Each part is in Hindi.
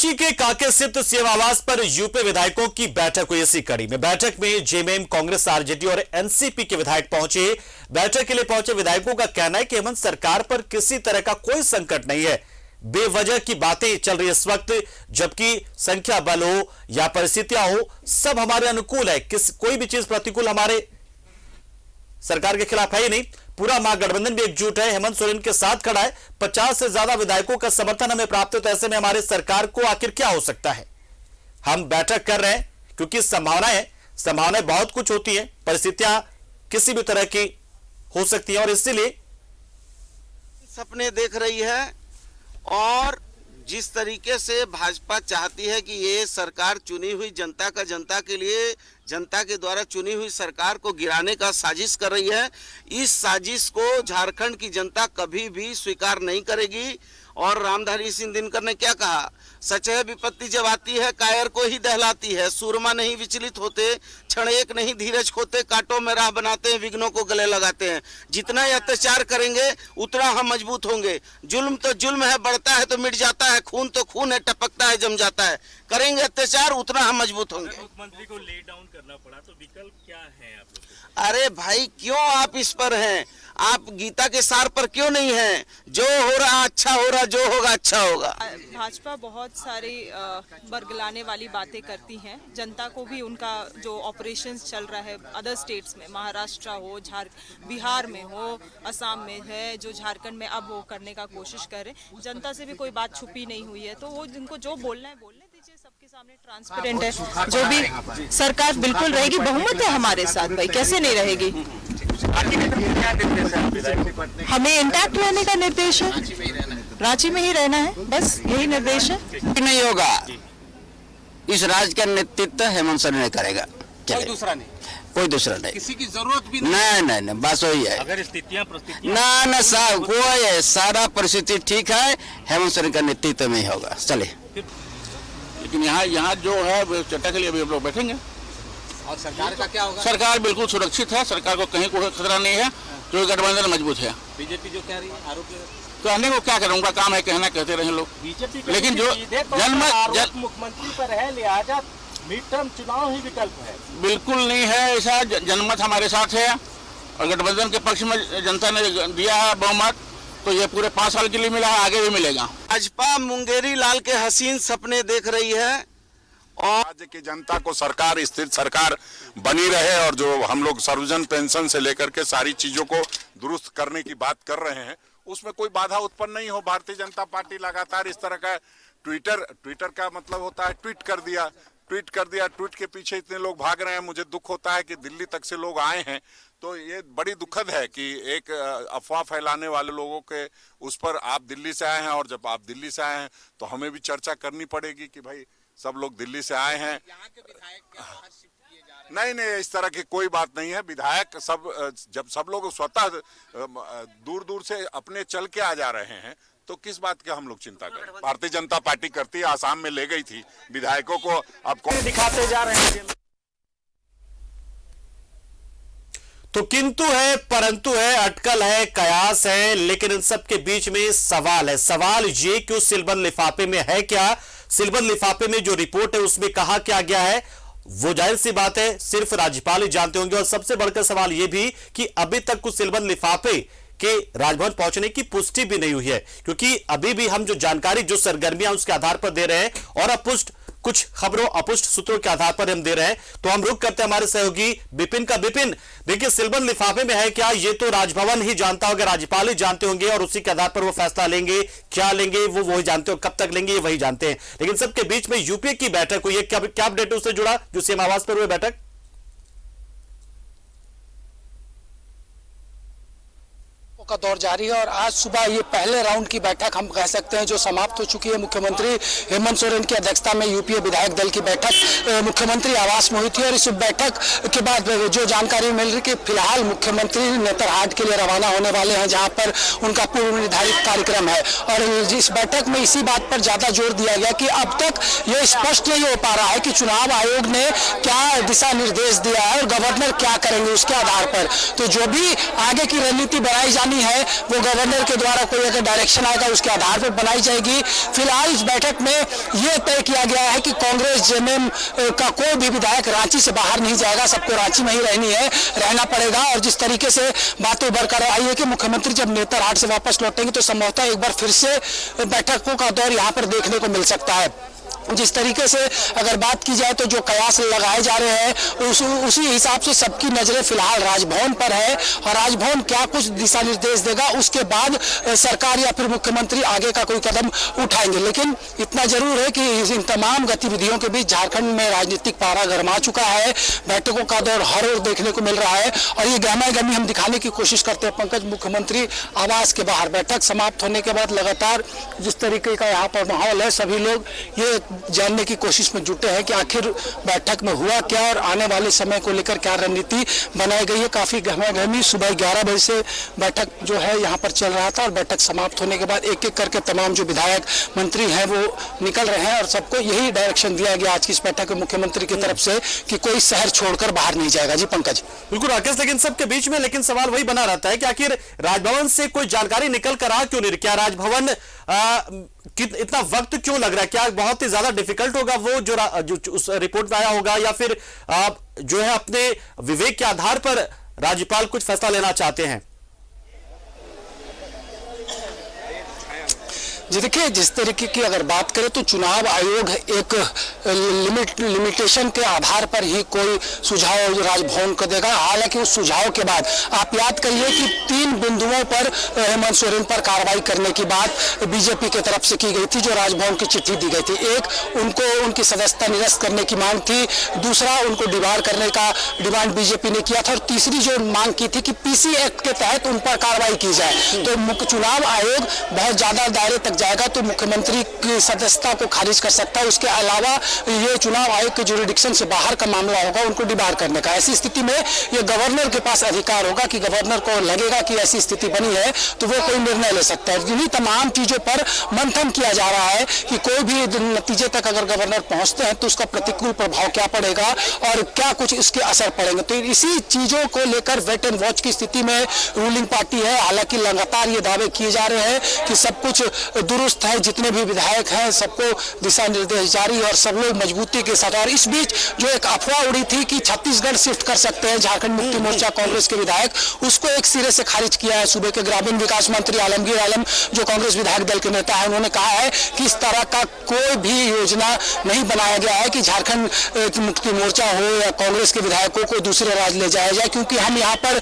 रांची के कांके स्थित सीएम आवास पर यूपी विधायकों की बैठक हुई। इसी कड़ी में बैठक में जेएमएम, कांग्रेस, आरजेडी और एनसीपी के विधायक पहुंचे। बैठक के लिए पहुंचे विधायकों का कहना है कि हेमंत सरकार पर किसी तरह का कोई संकट नहीं है। बेवजह की बातें चल रही इस वक्त, जबकि संख्या बल हो या परिस्थितियां हो, सब हमारे अनुकूल है। कोई भी चीज प्रतिकूल हमारे सरकार के खिलाफ है ही नहीं। पूरा महागठबंधन भी एकजुट है, हेमंत सोरेन के साथ खड़ा है। 50 से ज्यादा विधायकों का समर्थन हमें प्राप्त है। तो ऐसे में हमारे सरकार को आखिर क्या हो सकता है? हम बैठक कर रहे हैं क्योंकि संभावनाएं बहुत कुछ होती हैं, परिस्थितियां किसी भी तरह की हो सकती है और इसीलिए सपने देख रही है। और जिस तरीके से भाजपा चाहती है कि ये सरकार चुनी हुई जनता के लिए, जनता के द्वारा चुनी हुई सरकार को गिराने का साजिश कर रही है, इस साजिश को झारखंड की जनता कभी भी स्वीकार नहीं करेगी। और रामधारी सिंह दिनकर ने क्या कहा, सच है विपत्ति जब आती है कायर को ही दहलाती है। सूरमा नहीं विचलित होते, क्षण एक नहीं धीरज खोते, कांटों में राह बनाते हैं, विघ्नों को गले लगाते हैं। जितना अत्याचार करेंगे उतना हम मजबूत होंगे। जुल्म तो जुल्म है, बढ़ता है तो मिट जाता है, खून तो खून है, टपकता है, जम जाता है। करेंगे अत्याचार उतना हम मजबूत होंगे। मुख्यमंत्री को ले डाउन करना पड़ा तो विकल्प क्या है आप लोग? अरे भाई क्यों आप इस पर हैं? आप गीता के सार पर क्यों नहीं हैं? जो हो रहा अच्छा हो रहा, जो होगा अच्छा होगा। भाजपा बहुत सारी बरगलाने वाली बातें करती हैं। जनता को भी उनका जो ऑपरेशंस चल रहा है अदर स्टेट्स में, महाराष्ट्र हो, बिहार में हो, असम में है, जो झारखंड में अब वो करने का कोशिश कर रहे हैं। जनता से भी कोई बात छुपी नहीं हुई है, तो वो जिनको जो बोलना है बोलने दीजिए। सबके सामने ट्रांसपेरेंट है। जो भी सरकार बिल्कुल रहेगी, बहुमत है हमारे साथ। भाई कैसे नहीं रहेगी? हमें इंटैक्ट रहने का निर्देश है, रांची में ही रहना है, बस यही निर्देश है। नहीं होगा, इस राज्य का नेतृत्व हेमंत सोरेन करेगा। कोई दूसरा नहीं, कोई दूसरा नहीं, किसी की जरूरत भी नहीं। नहीं, बस वही है। अगर स्थितियां ना कोई है, सारा परिस्थिति ठीक है, हेमंत सोरेन का नेतृत्व में ही होगा। चले, लेकिन यहाँ जो है चर्चा के लिए अभी हम लोग बैठेंगे। और सरकार का क्या होगा? सरकार बिल्कुल सुरक्षित है, सरकार को कहीं कोई खतरा नहीं है, जो गठबंधन मजबूत है। बीजेपी जो कह रही है, आरोप कहने को क्या करें, उनका काम है कहना, कहते रहे लोग। बीजेपी लेकिन जो मुख्यमंत्री पर है, लिहाजा मिड टर्म चुनाव ही विकल्प है। बिल्कुल नहीं है ऐसा, जनमत हमारे साथ है और गठबंधन के पक्ष में जनता ने दिया है बहुमत, तो ये पूरे 5 साल के लिए मिला है, आगे भी मिलेगा। भाजपा मुंगेरी लाल के हसीन सपने देख रही है और राज्य की जनता को सरकार, स्थिर सरकार बनी रहे और जो हम लोग सर्वजन पेंशन से लेकर के सारी चीजों को दुरुस्त करने की बात कर रहे हैं, उसमें कोई बाधा उत्पन्न नहीं हो। भारतीय जनता पार्टी लगातार इस तरह का ट्विटर का मतलब होता है ट्वीट कर दिया, ट्वीट के पीछे इतने लोग भाग रहे हैं। मुझे दुख होता है कि दिल्ली तक से लोग आए हैं, तो ये बड़ी दुखद है कि एक अफवाह फैलाने वाले लोगों के उस पर आप दिल्ली से आए हैं, और जब आप दिल्ली से आए हैं तो हमें भी चर्चा करनी पड़ेगी कि भाई सब लोग दिल्ली से आए हैं। नहीं, इस तरह की कोई बात नहीं है। विधायक जब सब लोग स्वतः दूर से अपने चल के आ जा रहे हैं, तो किस बात की हम लोग चिंता करें? भारतीय जनता पार्टी करती है, आसाम में ले गई थी विधायकों को, अब कौन दिखाते जा रहे हैं। तो किंतु है, परंतु है, अटकल है, कयास है, लेकिन इन सब के बीच में सवाल है। सवाल ये कि उस सिलबंद लिफाफे में है क्या? सिलबंद लिफाफे में जो रिपोर्ट है उसमें कहा क्या गया है, वो जाहिर सी बात है सिर्फ राज्यपाल ही जानते होंगे। और सबसे बढ़कर सवाल यह भी कि अभी तक कुछ सिलबंद लिफाफे के राजभवन पहुंचने की पुष्टि भी नहीं हुई है, क्योंकि अभी भी हम जो जानकारी, जो सरगर्मियां उसके आधार पर दे रहे हैं और अपुष्ट कुछ खबरों, अपुष्ट सूत्रों के आधार पर हम दे रहे हैं। तो हम रुक करते हैं हमारे सहयोगी विपिन का। विपिन, देखिए सिलबंद लिफाफे में है क्या, ये तो राजभवन ही जानता होगा, राज्यपाल ही जानते होंगे और उसी के आधार पर वो फैसला लेंगे। क्या लेंगे वो वही जानते हो, कब तक लेंगे ये वही जानते हैं। लेकिन सबके बीच में यूपीए की बैठक हुई है, क्या अपडेट है उससे जुड़ा, जो सीएम आवास पर हुई बैठक? का दौर जारी है और आज सुबह ये पहले राउंड की बैठक हम कह सकते हैं जो समाप्त हो चुकी है। मुख्यमंत्री हेमंत सोरेन की अध्यक्षता में यूपीए विधायक दल की बैठक मुख्यमंत्री आवास में हुई थी और इस बैठक के बाद जो जानकारी मिल रही कि फिलहाल मुख्यमंत्री नेतरहाट के लिए रवाना होने वाले हैं, जहां पर उनका पूर्व निर्धारित कार्यक्रम है। और इस बैठक में इसी बात पर ज्यादा जोर दिया गया कि अब तक ये स्पष्ट नहीं हो पा रहा है कि चुनाव आयोग ने क्या दिशा निर्देश दिया है और गवर्नर क्या करेंगे उसके आधार पर। तो जो भी आगे की रणनीति बनाई जानी बनी है वो गवर्नर के द्वारा कोई अगर डायरेक्शन आएगा उसके आधार पर बनाई जाएगी। फिलहाल इस बैठक में ये तय किया गया है कि कांग्रेस जेएमएम का कोई भी विधायक रांची से बाहर नहीं जाएगा, सबको रांची में ही रहना पड़ेगा। और जिस तरीके से बातें उभर कर आई है कि मुख्यमंत्री जब नेतरहाट से वापस लौटेंगे तो संभवतः एक बार फिर से बैठकों का दौर यहाँ पर देखने को मिल सकता है। जिस तरीके से अगर बात की जाए तो जो कयास लगाए जा रहे हैं उसी हिसाब से सबकी नजरें फिलहाल राजभवन पर है और राजभवन क्या कुछ दिशा निर्देश देगा उसके बाद सरकार या फिर मुख्यमंत्री आगे का कोई कदम उठाएंगे। लेकिन इतना जरूर है कि इन तमाम गतिविधियों के बीच झारखंड में राजनीतिक पारा गर्मा चुका है, बैठकों का दौर हर ओर देखने को मिल रहा है और ये गहमा गहमी हम दिखाने की कोशिश करते हैं। पंकज, मुख्यमंत्री आवास के बाहर बैठक समाप्त होने के बाद लगातार जिस तरीके का यहाँ पर माहौल है, सभी लोग ये जानने की कोशिश में जुटे हैं कि आखिर बैठक में हुआ क्या और आने वाले समय को लेकर क्या रणनीति बनाई गई है। काफी गहमा-गहमी सुबह 11 बजे से बैठक जो है यहाँ पर चल रहा था और बैठक समाप्त होने के बाद एक एक करके तमाम जो विधायक मंत्री हैं वो निकल रहे हैं और सबको यही डायरेक्शन दिया गया आज की इस बैठक में मुख्यमंत्री की तरफ से कि कोई शहर छोड़कर बाहर नहीं जाएगा। जी पंकज। बिल्कुल राकेश, लेकिन सबके बीच में लेकिन सवाल वही बना रहता है कि आखिर राजभवन से कोई जानकारी निकल कर आ क्यों नहीं? क्या राजभवन इतना वक्त क्यों लग रहा है? क्या बहुत ही ज्यादा डिफिकल्ट होगा वो जो उस रिपोर्ट में आया होगा या फिर जो है अपने विवेक के आधार पर राज्यपाल कुछ फैसला लेना चाहते हैं? जी देखिए, जिस तरीके की अगर बात करें तो चुनाव आयोग एक लिमिटेशन के आधार पर ही कोई सुझाव राजभवन को देगा। हालांकि उस सुझाव के बाद आप याद करिए कि 3 बिंदुओं पर हेमंत सोरेन पर कार्रवाई करने की बात बीजेपी की तरफ से की गई थी, जो राजभवन की चिट्ठी दी गई थी। एक, उनको उनकी सदस्यता निरस्त करने की मांग थी, दूसरा उनको डिबार करने का डिमांड बीजेपी ने किया था और तीसरी जो मांग की थी कि पीसी एक्ट के तहत उन पर कार्रवाई की जाए। तो चुनाव आयोग बहुत ज्यादा दायरे तक जाएगा तो मुख्यमंत्री की सदस्यता को खारिज कर सकता है। उसके अलावा ये चुनाव आयोग के जुरिडिक्शन से बाहर का मामला होगा उनको डिबार करने का। ऐसी स्थिति में ये गवर्नर के पास अधिकार होगा कि गवर्नर को लगेगा कि ऐसी स्थिति बनी है तो वो कोई निर्णय ले सकता है। जिन्हीं तमाम चीजों पर मंथन किया जा रहा है कि कोई भी नतीजे तक अगर गवर्नर पहुंचते हैं तो उसका प्रतिकूल प्रभाव क्या पड़ेगा और क्या कुछ इसके असर पड़ेंगे। तो इसी चीजों को लेकर वेट एंड वॉच की स्थिति में रूलिंग पार्टी है। हालांकि लगातार ये दावे किए जा रहे हैं कि सब कुछ दुरुस्त है, जितने भी विधायक हैं सबको दिशा निर्देश जारी और सब लोग मजबूती के साथ। और इस बीच जो एक अफवाह उड़ी थी कि छत्तीसगढ़ शिफ्ट कर सकते हैं झारखंड मुक्ति मोर्चा कांग्रेस के विधायक, उसको एक सिरे से खारिज किया है सूबे के ग्रामीण विकास मंत्री आलमगीर आलम, जो कांग्रेस विधायक दल के नेता है। उन्होंने कहा है कि इस तरह का कोई भी योजना नहीं बनाया गया है कि झारखंड मुक्ति मोर्चा हो या कांग्रेस के विधायकों को दूसरे राज्य ले जाया जाए, क्योंकि हम यहाँ पर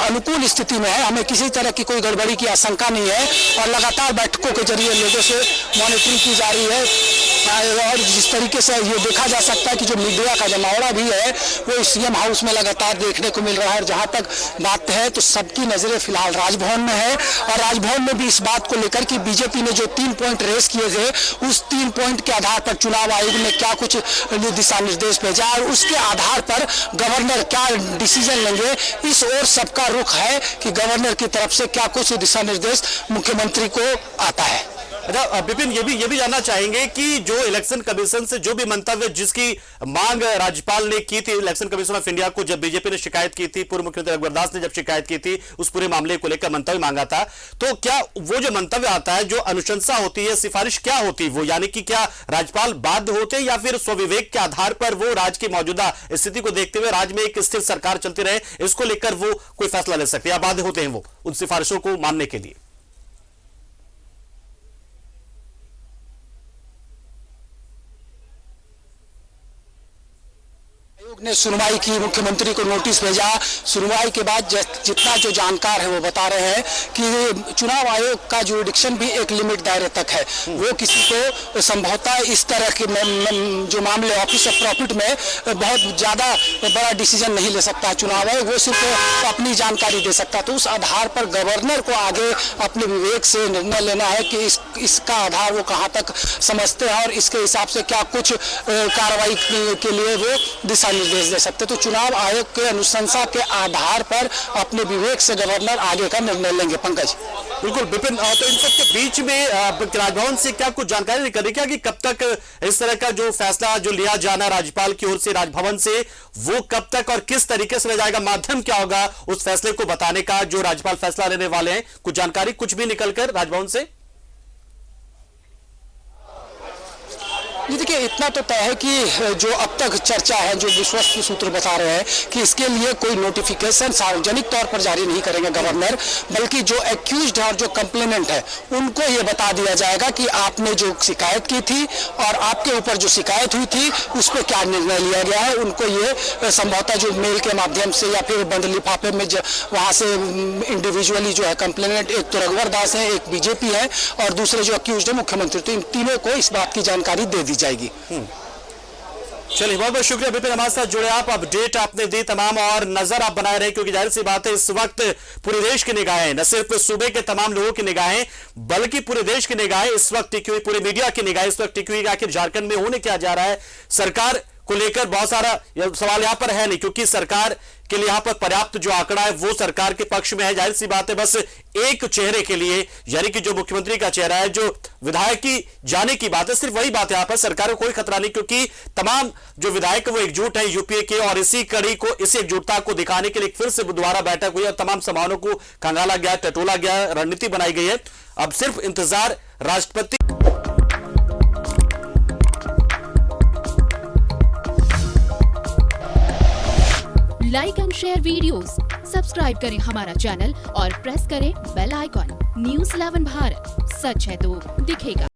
अनुकूल स्थिति में है, हमें किसी तरह की कोई गड़बड़ी की आशंका नहीं है और लगातार बैठकों के जरिए लोगों से मॉनिटरिंग की जा रही है। और जिस तरीके से ये देखा जा सकता है कि जो मीडिया का जमावड़ा भी है वो सीएम हाउस में लगातार देखने को मिल रहा है। और जहां तक बात है तो सबकी नजरें फिलहाल राजभवन में है और राजभवन में भी इस बात को लेकर कि बीजेपी ने जो 3 पॉइंट रेस किए थे उस 3 पॉइंट के आधार पर चुनाव आयोग ने क्या कुछ दिशा निर्देश भेजा और उसके आधार पर गवर्नर क्या डिसीजन लेंगे, इस ओर सबका रुख है कि गवर्नर की तरफ से क्या कुछ दिशा निर्देश मुख्यमंत्री को आता है। अच्छा विपिन, ये भी जानना चाहेंगे कि जो इलेक्शन कमीशन से जो भी मंतव्य जिसकी मांग राज्यपाल ने की थी इलेक्शन कमीशन ऑफ इंडिया को, जब बीजेपी ने शिकायत की थी, पूर्व मुख्यमंत्री रघुवर दास ने जब शिकायत की थी उस पूरे मामले को लेकर मंतव्य मांगा था, तो क्या वो जो मंतव्य आता है, जो अनुशंसा होती है, सिफारिश क्या होती है वो, यानी कि क्या राज्यपाल बाध्य होते या फिर स्वविवेक के आधार पर वो राज्य की मौजूदा स्थिति को देखते हुए राज्य में एक स्थिर सरकार चलती रहे इसको लेकर वो कोई फैसला ले सकते हैं या बाध्य होते हैं वो उन सिफारिशों को मानने के लिए? ने सुनवाई की, मुख्यमंत्री को नोटिस भेजा, सुनवाई के बाद जितना जो जानकार है वो बता रहे हैं कि चुनाव आयोग का जुरिडिक्शन भी एक लिमिट दायरे तक है, वो किसी को संभवतः इस तरह के जो मामले ऑफिस ऑफ प्रॉफिट में बहुत ज्यादा बड़ा डिसीजन नहीं ले सकता चुनाव आयोग, वो सिर्फ अपनी जानकारी दे सकता। तो उस आधार पर गवर्नर को आगे अपने विवेक से निर्णय लेना है कि इसका आधार वो कहाँ तक समझते हैं और इसके हिसाब से क्या कुछ कार्रवाई के लिए वो दिशा निर्देश दे सकते। तो चुनाव आयोग के अनुशंसा के आधार पर अपने विवेक से गवर्नर आगे का निर्णय लेंगे। पंकज। बिल्कुल विपिन, तो इन सब के बीच में राजभवन से क्या कुछ जानकारी निकल रही है कि कब तक इस तरह का जो फैसला जो लिया जाना राज्यपाल की ओर से राजभवन से, वो कब तक और किस तरीके से लिया जाएगा, माध्यम क्या होगा उस फैसले को बताने का जो राज्यपाल फैसला लेने वाले हैं, कुछ जानकारी कुछ भी निकलकर राजभवन से? जी देखिए, इतना तो तय है कि जो अब तक चर्चा है, जो विश्वस्त सूत्र बता रहे हैं कि इसके लिए कोई नोटिफिकेशन सार्वजनिक तौर पर जारी नहीं करेंगे गवर्नर, बल्कि जो एक्यूज्ड है और जो कंप्लेनेंट है उनको ये बता दिया जाएगा कि आपने जो शिकायत की थी और आपके ऊपर जो शिकायत हुई थी उस पर क्या निर्णय लिया गया है। उनको ये संभवतः जो मेल के माध्यम से या फिर बंद लिफाफे में वहाँ से इंडिविजुअली जो है कंप्लेनेंट, एक तो रघुवर दास है, एक बीजेपी है और दूसरे जो एक्यूज्ड है मुख्यमंत्री, तो इन तीनों को इस बात की जानकारी दे दी जाएगी। चलिए, बहुत बहुत शुक्रिया विपिन, हमारे साथ जुड़े आप, अपडेट आपने दी तमाम और नजर आप बनाए रहे, क्योंकि जाहिर सी बात है इस वक्त पूरे देश की निगाहें, न सिर्फ सूबे के तमाम लोगों की निगाहें बल्कि पूरे देश की निगाहें इस वक्त टिकी हुई, पूरे मीडिया की निगाहें इस वक्त टिकी हुई, आखिर झारखंड में होने क्या जा रहा है। सरकार को लेकर बहुत सारा सवाल यहां पर है नहीं, क्योंकि सरकार के लिए यहां पर पर्याप्त जो आंकड़ा है वो सरकार के पक्ष में है। जाहिर सी बात है, बस एक चेहरे के लिए, यानी कि जो मुख्यमंत्री का चेहरा है, जो विधायक की जाने की बात है, सिर्फ वही बात है। यहां पर सरकार को कोई खतरा नहीं, क्योंकि तमाम जो विधायक वो एकजुट है यूपीए के, और इसी कड़ी को, इसी एकजुटता को दिखाने के लिए फिर से दोबारा बैठक हुई और तमाम समानों को खंगाला गया, टटोला गया, रणनीति बनाई गई है। अब सिर्फ इंतजार राष्ट्रपति like and share videos, subscribe करें हमारा चैनल और प्रेस करें बेल आइकॉन। न्यूज़ 11 भारत, सच है तो दिखेगा।